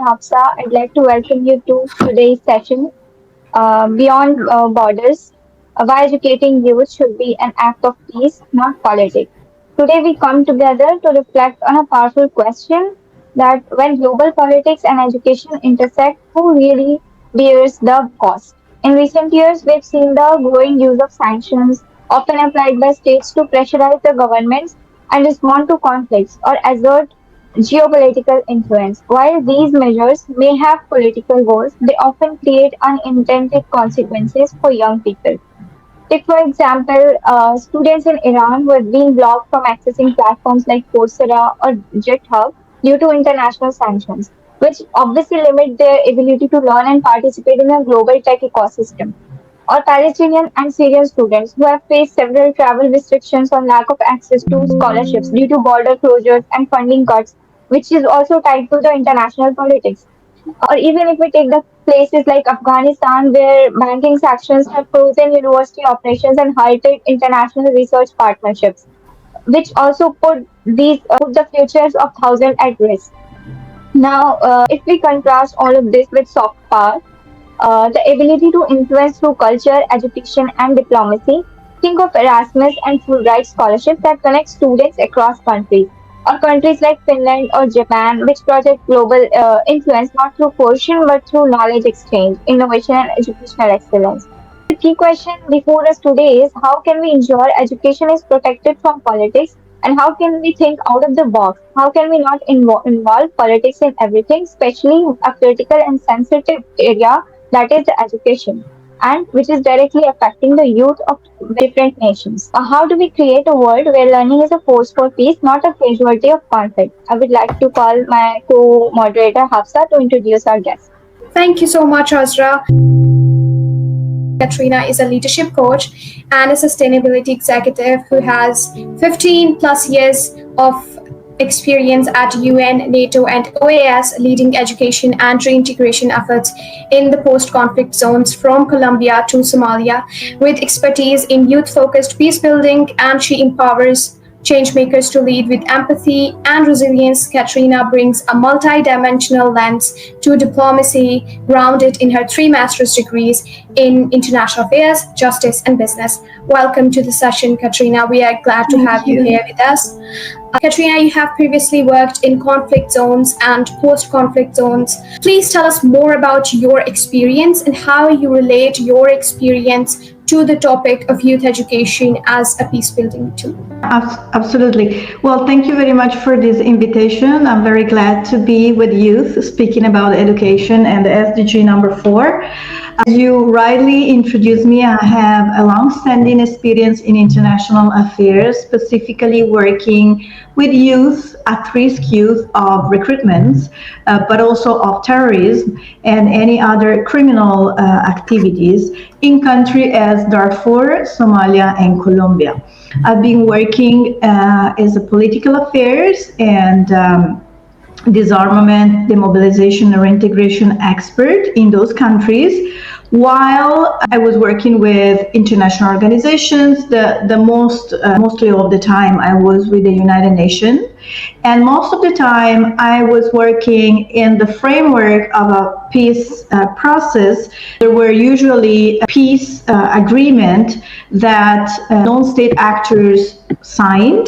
Hafsa. I'd like to welcome you to today's session, Beyond Borders, why educating youth should be an act of peace, not politics. Today we come together to reflect on a powerful question that when global politics and education intersect, who really bears the cost? In recent years, we've seen the growing use of sanctions, often applied by states to pressurize the governments and respond to conflicts or assert geopolitical influence. While these measures may have political goals, they often create unintended consequences for young people. Take, for example, students in Iran who have been blocked from accessing platforms like Coursera or GitHub due to international sanctions, which obviously limit their ability to learn and participate in a global tech ecosystem. Or Palestinian and Syrian students who have faced several travel restrictions on lack of access to scholarships due to border closures and funding cuts, which is also tied to the international politics. Or even if we take the places like Afghanistan, where banking sanctions have frozen university operations and halted international research partnerships, which also put the futures of thousands at risk. Now, if we contrast all of this with soft power, the ability to influence through culture, education, and diplomacy. Think of Erasmus and Fulbright scholarships that connect students across countries, or countries like Finland or Japan, which project global influence not through coercion but through knowledge exchange, innovation, and educational excellence. The key question before us today is how can we ensure education is protected from politics and how can we think out of the box? How can we not involve politics in everything, especially a critical and sensitive area that is the education, and which is directly affecting the youth of different nations. How do we create a world where learning is a force for peace, not a casualty of conflict? I would like to call my co-moderator Hafsa to introduce our guest. Thank you so much, Azra. Caterina is a leadership coach and a sustainability executive who has 15 plus years of experience at UN, NATO, and OAS, leading education and reintegration efforts in the post-conflict zones from Colombia to Somalia, with expertise in youth-focused peace building, and she empowers changemakers to lead with empathy and resilience. Caterina brings a multi-dimensional lens to diplomacy, grounded in her 3 master's degrees in international affairs, justice, and business. Welcome to the session, Caterina. We are glad to have you here with us. Caterina, you have previously worked in conflict zones and post-conflict zones. Please tell us more about your experience and how you relate your experience to the topic of youth education as a peace-building tool. Absolutely. Well, thank you very much for this invitation. I'm very glad to be with youth speaking about education and the SDG number 4. As you rightly introduced me, I have a long-standing experience in international affairs, specifically working with youth, at-risk youth of recruitments, but also of terrorism and any other criminal activities in countries as Darfur, Somalia, and Colombia. I've been working as a political affairs and disarmament, demobilization, and reintegration expert in those countries, while I was working with international organizations. Mostly of the time I was with the United Nations, and most of the time I was working in the framework of a peace process. There were usually a peace agreement that non-state actors signed,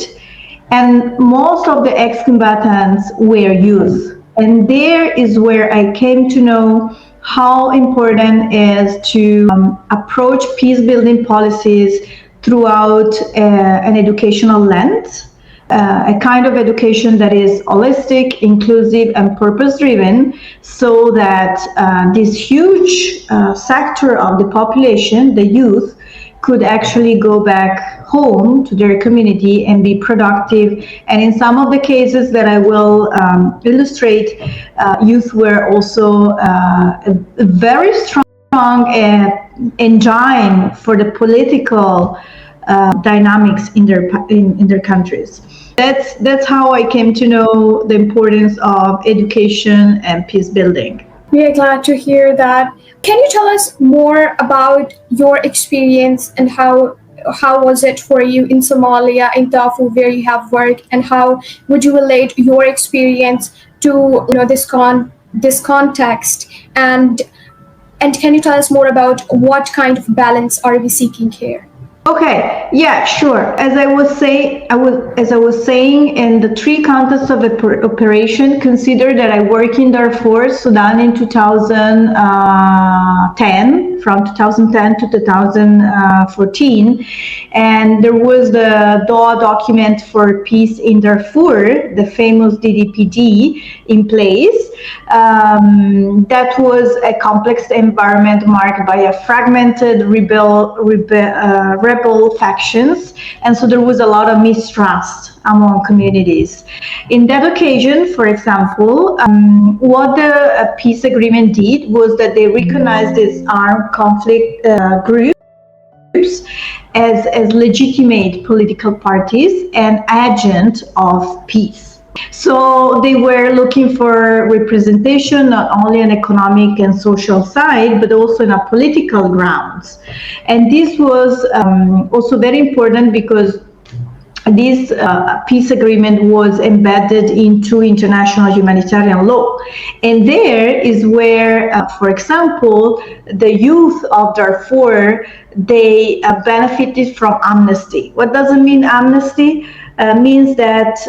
and most of the ex-combatants were youth. And there is where I came to know how important it is to approach peace-building policies throughout an educational lens, a kind of education that is holistic, inclusive, and purpose-driven, so that this huge sector of the population, the youth, could actually go back home to their community and be productive. And in some of the cases that I will illustrate, youth were also a very strong engine for the political dynamics in their countries. That's how I came to know the importance of education and peace building. We are glad to hear that. Can you tell us more about your experience and how was it for you in Somalia, in Darfur, where you have worked, and how would you relate your experience to this this context, and can you tell us more about what kind of balance are we seeking here? Okay, yeah, sure. As I was saying, in the three contexts of operation, consider that I work in Darfur, Sudan in 2010, from 2010 to 2014, and there was the Doha document for peace in Darfur, the famous DDPD, in place. That was a complex environment marked by a fragmented rebel factions, and so there was a lot of mistrust among communities. In that occasion, for example, what the peace agreement did was that they recognized these armed conflict groups as legitimate political parties and agents of peace. So they were looking for representation not only on economic and social side, but also in a political grounds. And this was also very important because this peace agreement was embedded into international humanitarian law. And there is where, for example, the youth of Darfur, they benefited from amnesty. What does it mean, amnesty? Means that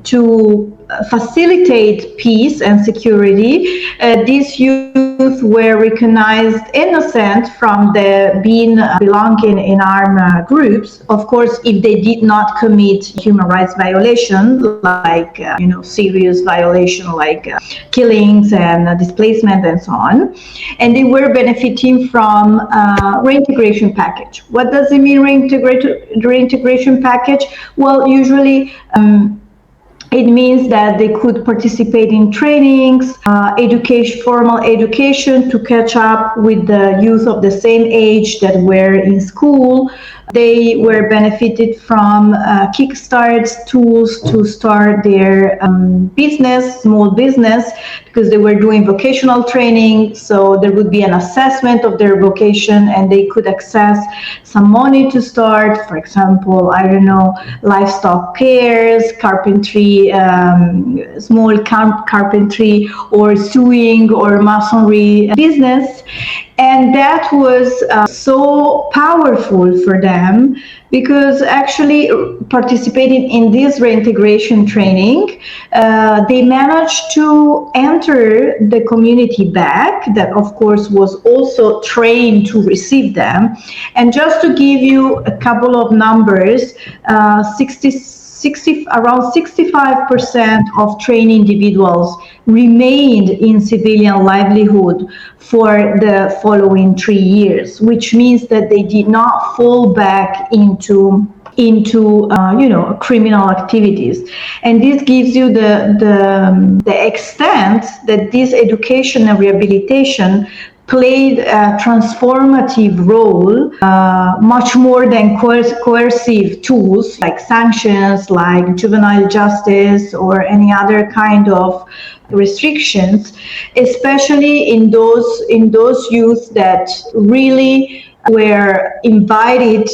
to facilitate peace and security, these youth were recognized innocent from the belonging in armed groups. Of course, if they did not commit human rights violation, like serious violation like killings and displacement and so on, and they were benefiting from reintegration package. What does it mean, reintegration package? Well, usually it means that they could participate in trainings, formal education to catch up with the youth of the same age that were in school. They were benefited from kickstarts, tools to start their small business, because they were doing vocational training. So there would be an assessment of their vocation and they could access some money to start, for example, livestock cares, carpentry, small carpentry or sewing or masonry business. And that was so powerful for them, because actually participating in this reintegration training, they managed to enter the community back, that of course was also trained to receive them. And just to give you a couple of numbers, around 65% of trained individuals remained in civilian livelihood for the following 3 years, which means that they did not fall back into criminal activities. And this gives you the extent that this education and rehabilitation played a transformative role, much more than coercive tools like sanctions, like juvenile justice, or any other kind of restrictions, especially in those youth that really were invited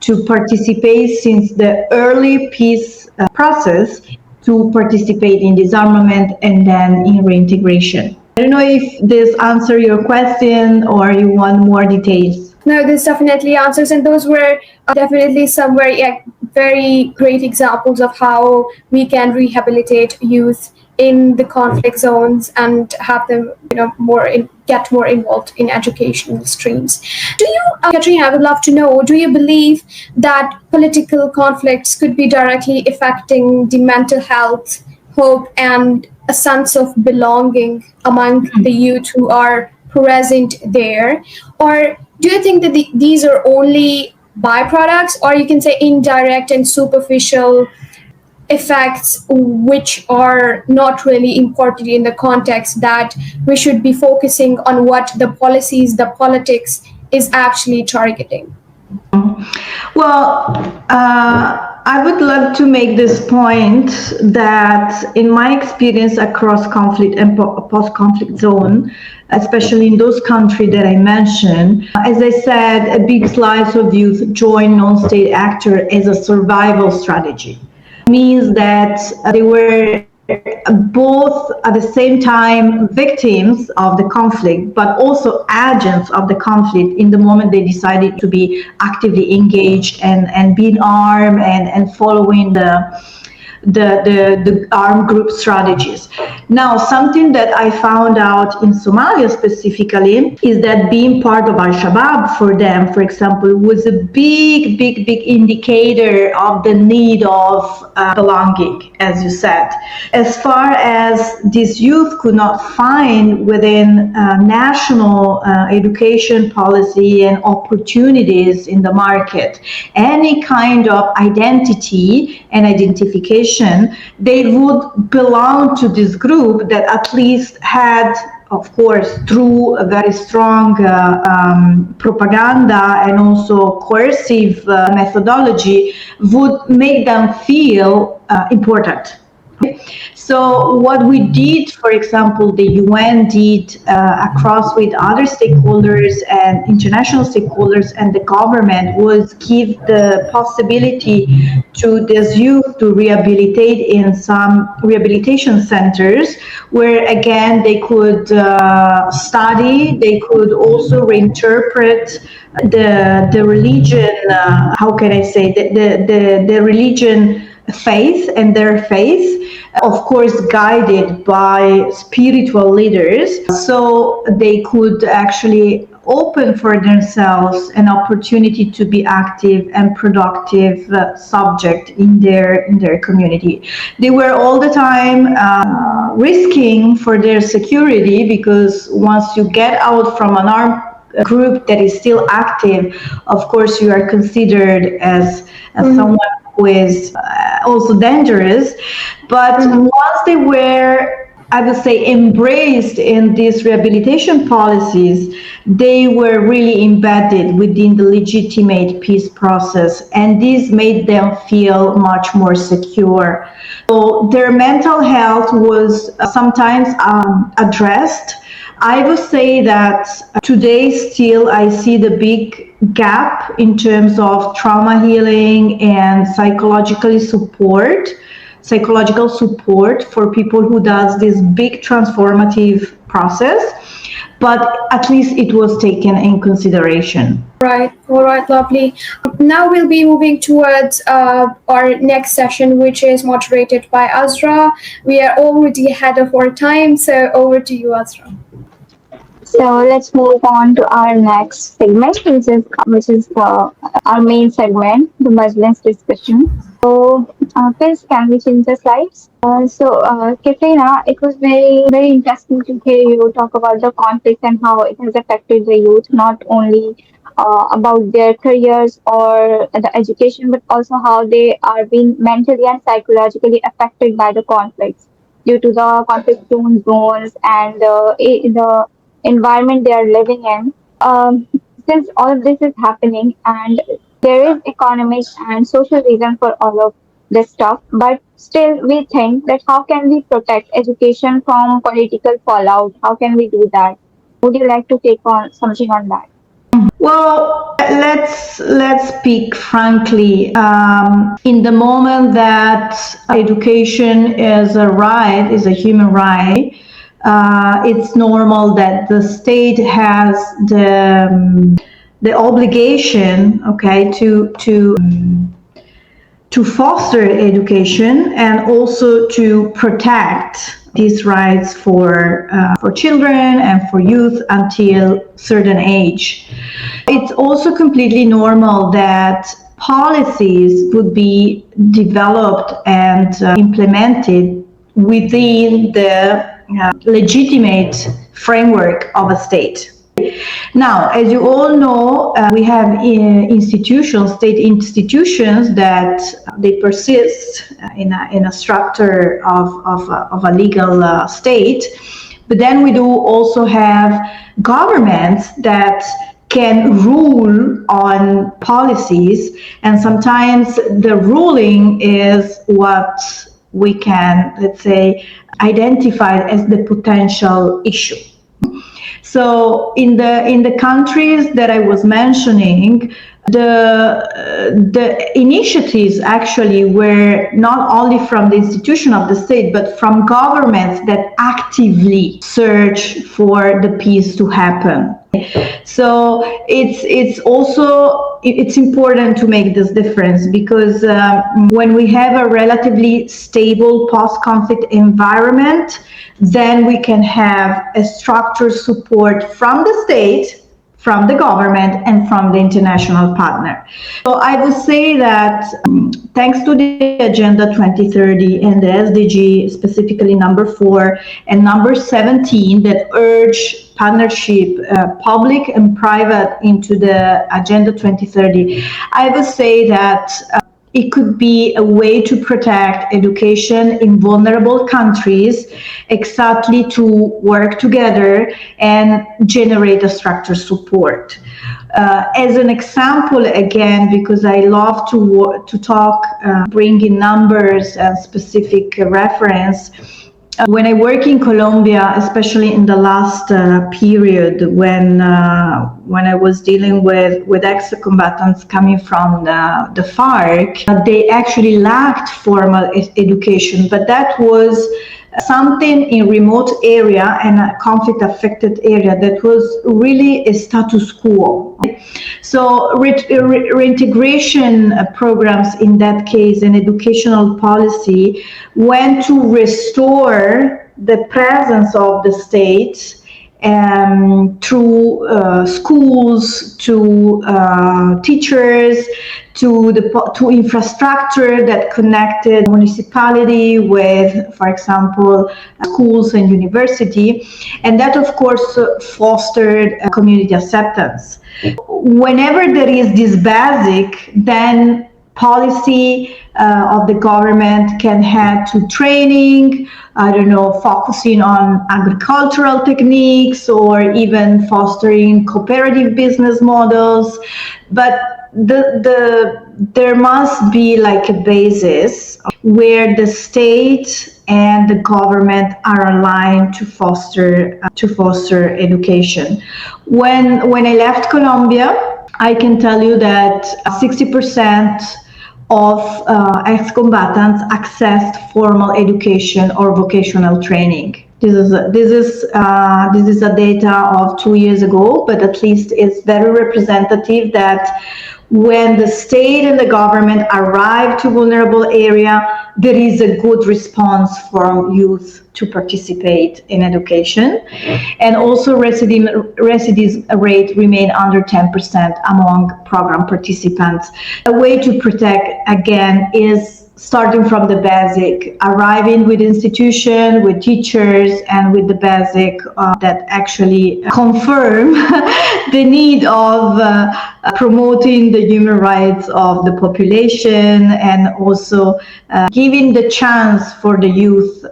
to participate since the early peace process, to participate in disarmament and then in reintegration. I don't know if this answers your question or you want more details. No, this definitely answers, and those were definitely some very great examples of how we can rehabilitate youth in the conflict zones and have them, get more involved in educational streams. Do you, Caterina, I would love to know, do you believe that political conflicts could be directly affecting the mental health, hope, and a sense of belonging among the youth who are present there? Or do you think that these are only byproducts, or you can say indirect and superficial effects which are not really important in the context that we should be focusing on what the policies, the politics is actually targeting? Well, I would love to make this point that in my experience across conflict and post-conflict zone, especially in those countries that I mentioned, as I said, a big slice of youth join non-state actor as a survival strategy. Means that they were both at the same time victims of the conflict, but also agents of the conflict in the moment they decided to be actively engaged and being armed and following the armed group strategies. Now, something that I found out in Somalia specifically is that being part of Al-Shabaab for them, for example, was a big indicator of the need of belonging, as you said. As far as this youth could not find within national education policy and opportunities in the market any kind of identity and identification, they would belong to this group that at least had, of course, through a very strong propaganda and also coercive methodology, would make them feel important. So what we did, for example, the UN did across with other stakeholders and international stakeholders and the government was give the possibility to this youth to rehabilitate in some rehabilitation centers where again they could study, they could also reinterpret the religion, how can I say, the religion faith and their faith, of course guided by spiritual leaders, so they could actually open for themselves an opportunity to be active and productive subject in their community. They were all the time risking for their security, because once you get out from an armed group that is still active, of course you are considered as someone who is also dangerous. But once they were, I would say, embraced in these rehabilitation policies, they were really embedded within the legitimate peace process, and this made them feel much more secure. So their mental health was sometimes addressed. I would say that today still I see the big gap in terms of trauma healing and psychological support for people who does this big transformative process, but at least it was taken in consideration. Right. All right. Lovely. Now we'll be moving towards our next session, which is moderated by Azra. We are already ahead of our time, so over to you, Azra. So let's move on to our next segment, which is our main segment, the Muslims discussion. So, first, can we change the slides? Caterina, it was very interesting to hear you talk about the conflict and how it has affected the youth, not only about their careers or the education, but also how they are being mentally and psychologically affected by the conflicts due to the conflict-prone zones and the environment they are living in. Since all of this is happening and there is economic and social reason for all of this stuff, but still we think that how can we protect education from political fallout? How can we do that? Would you like to take on something on that? Well, let's speak frankly. In the moment that education is a right, is a human right, it's normal that the state has the obligation, okay, to foster education and also to protect these rights for children and for youth until certain age. It's also completely normal that policies would be developed and implemented within the legitimate framework of a state. Now, as you all know, we have state institutions that they persist in a structure of a legal state, but then we do also have governments that can rule on policies, and sometimes the ruling is what we can, let's say, identify as the potential issue. So in the countries that I was mentioning, the initiatives actually were not only from the institution of the state, but from governments that actively search for the peace to happen. So it's important to make this difference, because when we have a relatively stable post-conflict environment, then we can have a structured support from the state, from the government, and from the international partner. So I would say that thanks to the Agenda 2030 and the SDG, specifically number 4 and number 17, that urge partnership, public and private, into the Agenda 2030, I would say that it could be a way to protect education in vulnerable countries, exactly to work together and generate a structured support. As an example, again, because I love to talk, bring in numbers and specific reference. When I work in Colombia, especially in the last period, when I was dealing with ex-combatants coming from the FARC, they actually lacked formal education, but that was something in remote area and a conflict-affected area that was really a status quo. So reintegration programs in that case and educational policy went to restore the presence of the state through schools, to teachers, to infrastructure that connected municipality with, for example, schools and university, and that of course fostered community acceptance. Whenever there is this basic, then policy of the government can head to training, focusing on agricultural techniques or even fostering cooperative business models. But there must be like a basis where the state and the government are aligned to foster education. When I left Colombia, I can tell you that 60% of ex-combatants accessed formal education or vocational training. This is a data of 2 years ago, but at least it's very representative that when the state and the government arrive to vulnerable area, there is a good response from youth to participate in education. And also recidivism rate remain under 10% among program participants. A way to protect, again, is starting from the basic, arriving with institution, with teachers, and with the basic that actually confirm the need of promoting the human rights of the population, and also giving the chance for the youth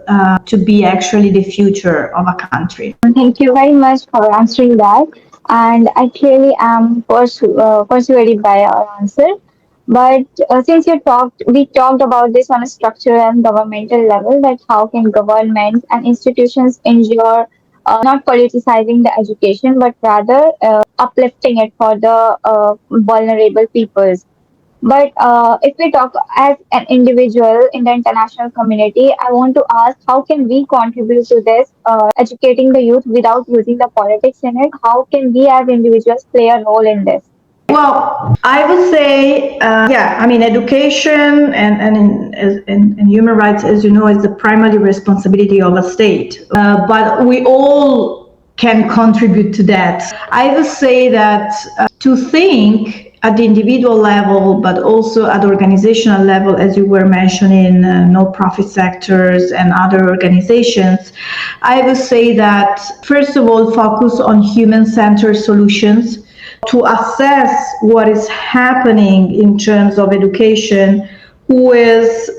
to be actually the future of a country. Thank you very much for answering that. And I clearly am persuaded by your answer. But since we talked about this on a structural and governmental level, that how can governments and institutions ensure not politicizing the education, but rather uplifting it for the vulnerable peoples. But if we talk as an individual in the international community, I want to ask how can we contribute to this, educating the youth without using the politics in it? How can we as individuals play a role in this? Well, I would say, education and human rights, as you know, is the primary responsibility of a state. But we all can contribute to that. I would say that to think at the individual level, but also at the organizational level, as you were mentioning, no-profit sectors and other organizations, I would say that, first of all, focus on human-centered solutions to assess what is happening in terms of education, who is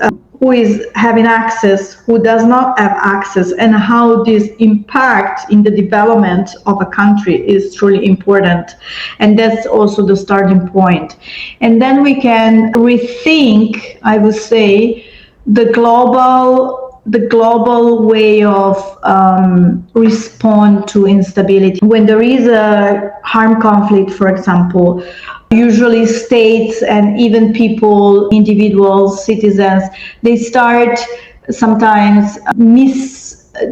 having access, who does not have access, and how this impact in the development of a country is truly important. And that's also the starting point. And then we can rethink, I would say, the global the global way of respond to instability. When there is a armed conflict, for example, usually states and even people, individuals, citizens, they start sometimes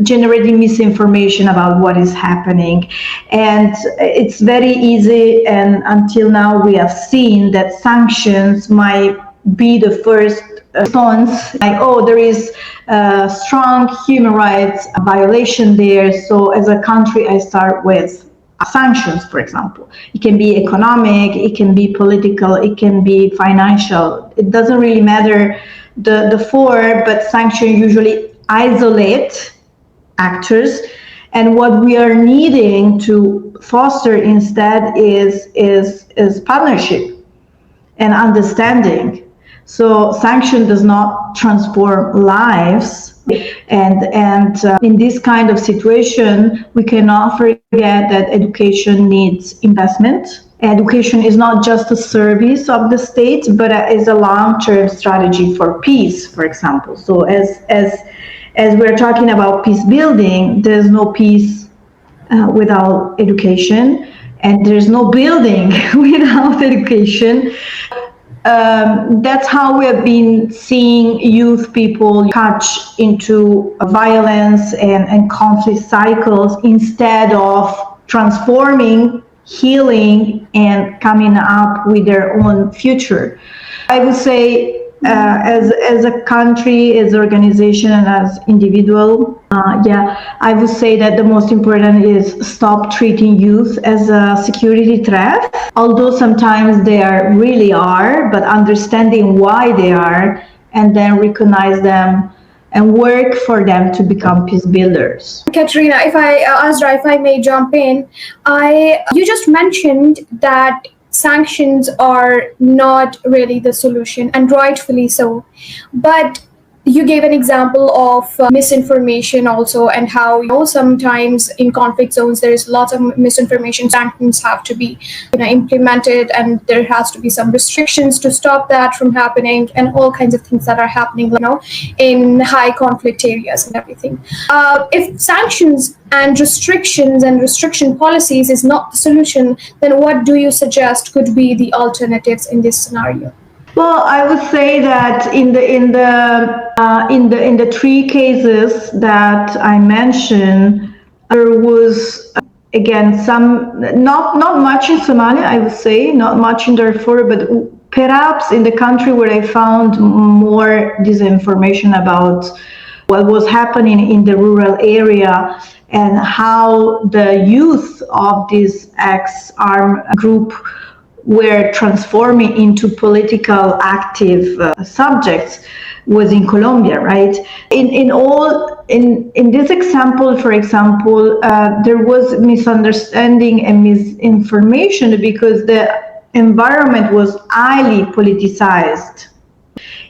generating misinformation about what is happening, and it's very easy, and until now we have seen that sanctions might be the first response, like, oh, there is a strong human rights violation there, so as a country I start with sanctions, for example. It can be economic, it can be political, it can be financial. It doesn't really matter the four, but sanctions usually isolate actors, and what we are needing to foster instead is partnership and understanding. So sanction does not transform lives, and in this kind of situation we cannot forget that education needs investment. Education is not just a service of the state, but is a long-term strategy for peace, for example. So as we're talking about peace building, there's no peace without education, and there's no building without education. That's how we have been seeing youth people catch into violence and conflict cycles instead of transforming, healing, and coming up with their own future. I would say as a country, as an organization, and as individual, I would say that the most important is stop treating youth as a security threat, although sometimes they really are, but understanding why they are, and then recognize them and work for them to become peace builders. Caterina, Azra, if I may jump in, you just mentioned that sanctions are not really the solution, and rightfully so. But you gave an example of misinformation also, and how sometimes in conflict zones there is lots of misinformation. Sanctions have to be implemented, and there has to be some restrictions to stop that from happening, and all kinds of things that are happening in high conflict areas and everything. If sanctions and restrictions and restriction policies is not the solution, then what do you suggest could be the alternatives in this scenario? Well, I would say that in the three cases that I mentioned, there was again some not much in Somalia. I would say not much in Darfur, but perhaps in the country where I found more disinformation about what was happening in the rural area and how the youth of this ex-armed group were transforming into political active subjects was in Colombia, right? In this example, for example, there was misunderstanding and misinformation because the environment was highly politicized.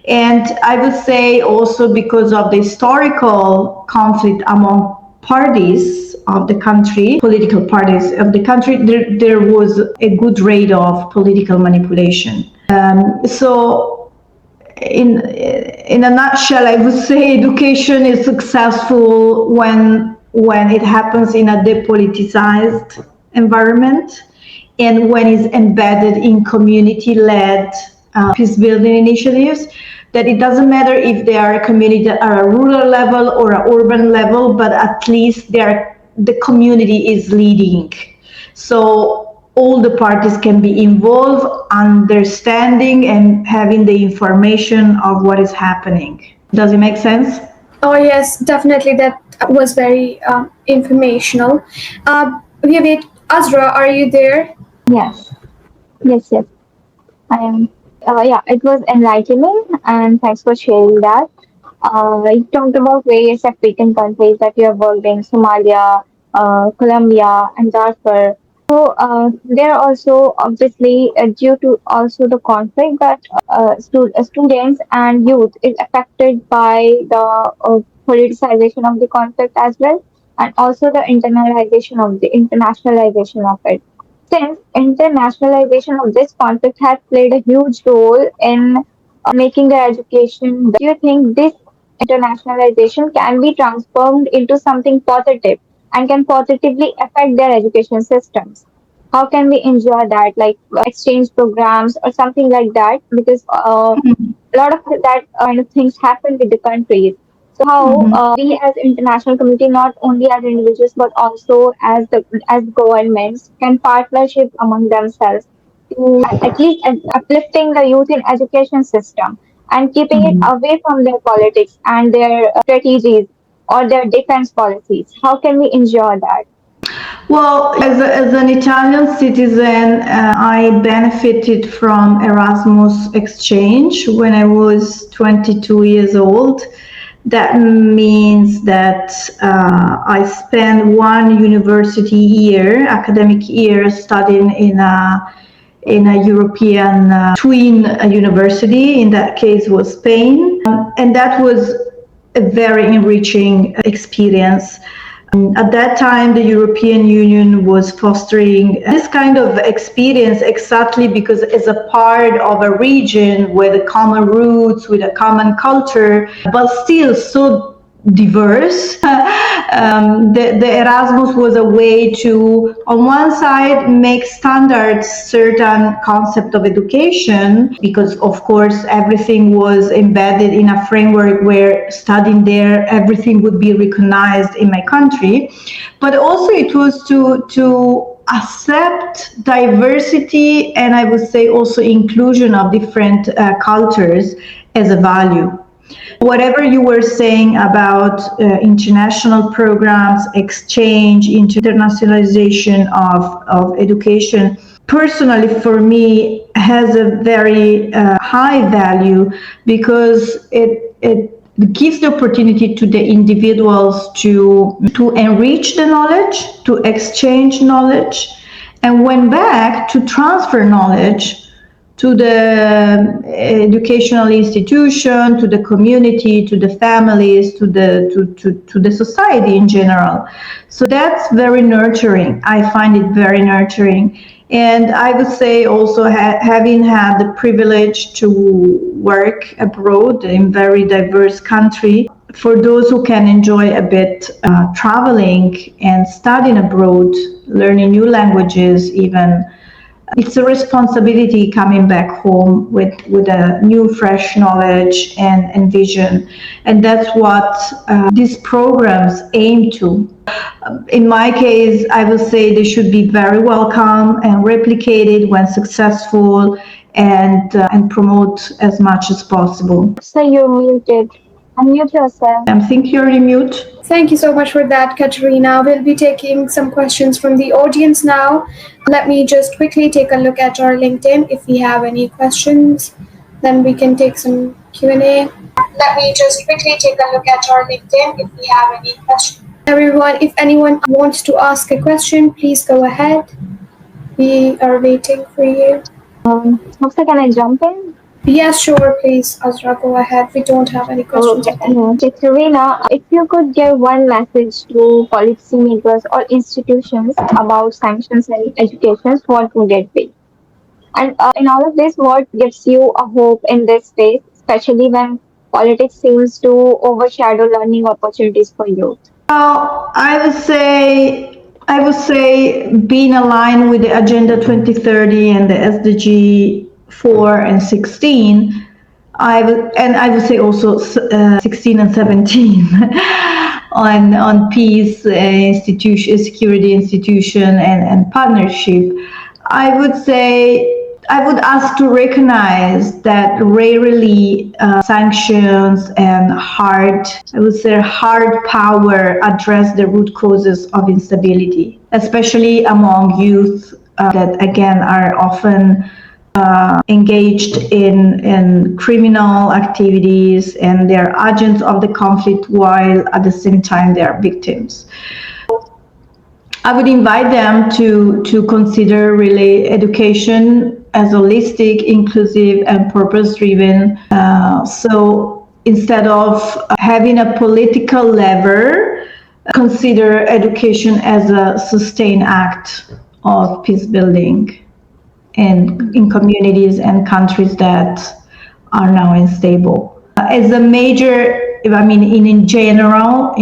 And I would say also because of the historical conflict among parties of the country, political parties of the country, there was a good rate of political manipulation. So in a nutshell, I would say education is successful when it happens in a depoliticized environment and when it's embedded in community-led peace building initiatives, that it doesn't matter if they are a community at a rural level or an urban level, but at least the community is leading. So all the parties can be involved, understanding and having the information of what is happening. Does it make sense? Oh yes, definitely. That was very informational. Wait, Azra, are you there? Yes, yes, I am. It was enlightening, and thanks for sharing that. You talked about various African countries that you have worked in, Somalia, Colombia, and Darfur. So there are also obviously due to also the conflict that students and youth is affected by the politicization of the conflict as well, and also the internationalization of it. Since internationalization of this conflict has played a huge role in making the education, do you think this internationalization can be transformed into something positive and can positively affect their education systems. How can we enjoy that, like exchange programs or something like that? Because a lot of that kind of things happen with the countries. So how Mhm. we as international community, not only as individuals but also as governments, can partnership among themselves to at least uplifting the youth in education system and keeping it Mhm. away from their politics and their strategies or their defense policies. How can we ensure that? Well, as an Italian citizen, I benefited from Erasmus exchange when I was 22 years old. That means that I spent one university year, academic year, studying in a European twin university. In that case, was Spain, and that was a very enriching experience. At that time, the European Union was fostering this kind of experience exactly because it's a part of a region with a common roots, with a common culture, but still so diverse. The Erasmus was a way to, on one side, make standards certain concept of education, because of course everything was embedded in a framework where studying there, everything would be recognized in my country. But also it was to accept diversity, and I would say also inclusion of different cultures as a value. Whatever you were saying about international programs, exchange, internationalization of education, personally for me has a very high value because it gives the opportunity to the individuals to enrich the knowledge, to exchange knowledge, and when back to transfer knowledge to the educational institution, to the community, to the families, to the society in general. So that's very nurturing. I find it very nurturing. And I would say also having had the privilege to work abroad in very diverse country, for those who can enjoy a bit traveling and studying abroad, learning new languages even, it's a responsibility coming back home with a new fresh knowledge and vision, and that's what these programs aim to. In my case, I would say they should be very welcome and replicated when successful, and promote as much as possible. So you're muted. Unmute yourself. I think you're in mute. Thank you so much for that, Caterina. We'll be taking some questions from the audience now. Let me just quickly take a look at our LinkedIn. If we have any questions, then we can take some Q&A. Let me just quickly take a look at our LinkedIn if we have any questions. Everyone, if anyone wants to ask a question, please go ahead. We are waiting for you. Hafsa, can I jump in? Yes, sure, please, Azra, go ahead. We don't have any questions at the moment. Caterina, if you could give one message to policymakers or institutions about sanctions and education, what would it be? And in all of this, what gives you a hope in this space, especially when politics seems to overshadow learning opportunities for youth? Well, I would say being aligned with the Agenda 2030 and the SDG 4 and 16. I would say also 16 and 17 on peace, institution, security institution, and partnership. I would say I would ask to recognize that rarely sanctions and I would say hard power address the root causes of instability, especially among youth that again are often engaged in criminal activities, and they're agents of the conflict while at the same time they are victims. I would invite them to consider really education as holistic, inclusive, and purpose-driven. So instead of having a political lever, consider education as a sustained act of peace building in communities and countries that are now unstable. As a major I mean, in general,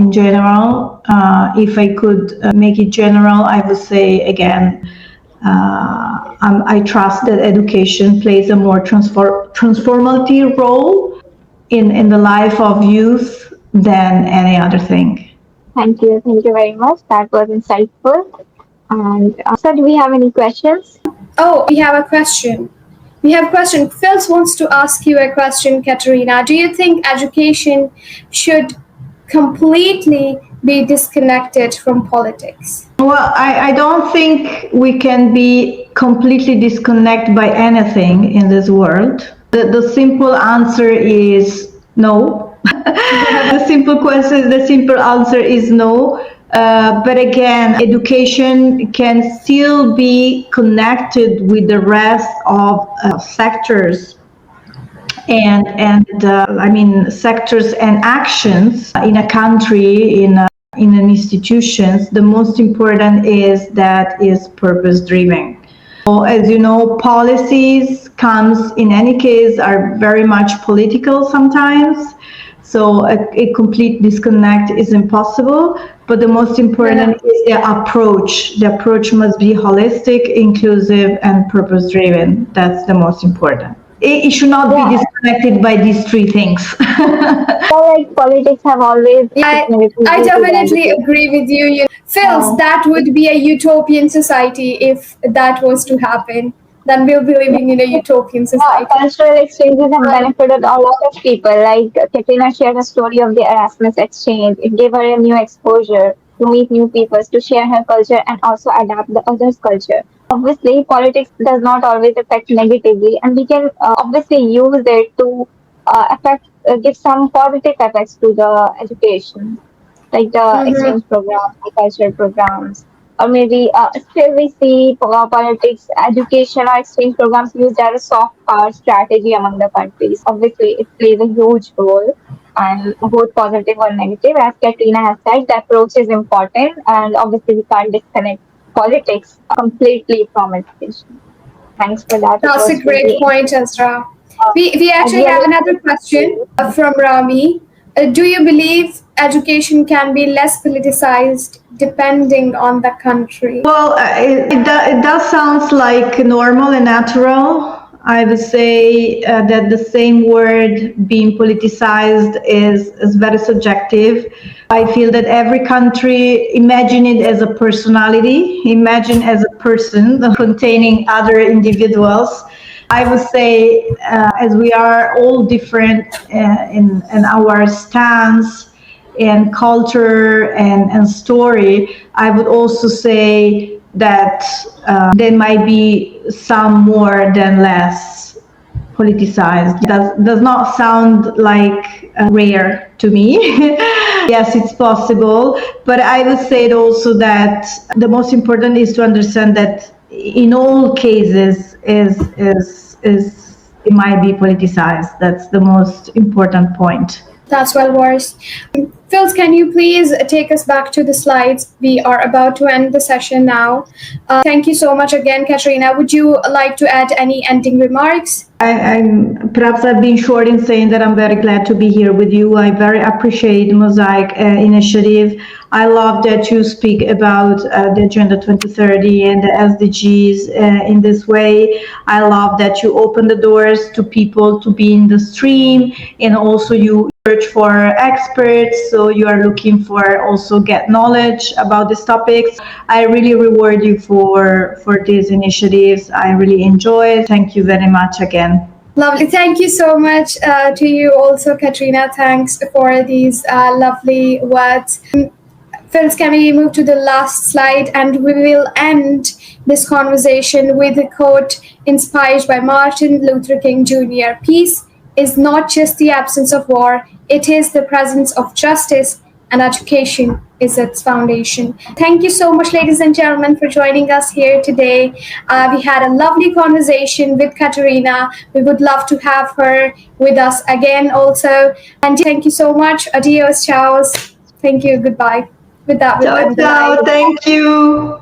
if I could make it general, I would say again, I trust that education plays a more transformative role in the life of youth than any other thing. Thank you very much. That was insightful. And sir, do we have any questions? Oh, we have a question. We have a question. Phils wants to ask you a question, Caterina. Do you think education should completely be disconnected from politics? Well, I don't think we can be completely disconnected by anything in this world. The simple answer is no. The simple answer is no. But again, education can still be connected with the rest of sectors and I mean sectors and actions in a country in an institutions. The most important is that is purpose driven. So, as you know, policies comes in any case are very much political sometimes. So a complete disconnect is impossible. But the most important is the approach. The approach must be holistic, inclusive, and purpose driven. That's the most important. It should not be disconnected by these three things. So, like politics have always. I definitely agree with you. Phils, that would be a utopian society if that was to happen. Then we'll be living in a utopian society. Cultural exchanges have benefited a lot of people. Like Caterina shared a story of the Erasmus exchange. It gave her a new exposure to meet new people, to share her culture and also adapt the other's culture. Obviously, politics does not always affect negatively, and we can obviously use it to give some positive effects to the education, like the exchange programs, the cultural programs, or maybe still we see politics, education, or exchange programs used as a soft power strategy among the countries. Obviously, it plays a huge role, and both positive or negative. As Katrina has said, the approach is important, and obviously we can't disconnect politics completely from education. Thanks for that. That's a great point, Azra. We actually have another question from Rami. Do you believe education can be less politicized depending on the country? Well, it does sounds like normal and natural. I would say that the same word being politicized is very subjective. I feel that every country imagine it as a personality, imagine as a person containing other individuals. I would say as we are all different in our stance and culture and story, I would also say that there might be some more than less politicized. Does not sound like rare to me. Yes, it's possible, but I would say also that the most important is to understand that in all cases it might be politicized. That's the most important point. That's well worse. Phils, can you please take us back to the slides? We are about to end the session now. Thank you so much again, Caterina. Would you like to add any ending remarks? Perhaps I've been short in saying that I'm very glad to be here with you. I very appreciate MOSAIC initiative. I love that you speak about the Agenda 2030 and the SDGs in this way. I love that you open the doors to people to be in the stream, and also you search for experts, so you are looking for also get knowledge about these topics. I really reward you for these initiatives. I really enjoy it. Thank you very much again. Lovely. Thank you so much to you also, Caterina. Thanks for these lovely words. Phils, can we move to the last slide, and we will end this conversation with a quote inspired by Martin Luther King Jr. Peace is not just the absence of war, it is the presence of justice, and education is its foundation. Thank you so much, ladies and gentlemen, for joining us here today. We had a lovely conversation with Caterina. We would love to have her with us again also. And thank you so much. Adios, ciao. Thank you. Goodbye. With that, we'll end the live. Thank you.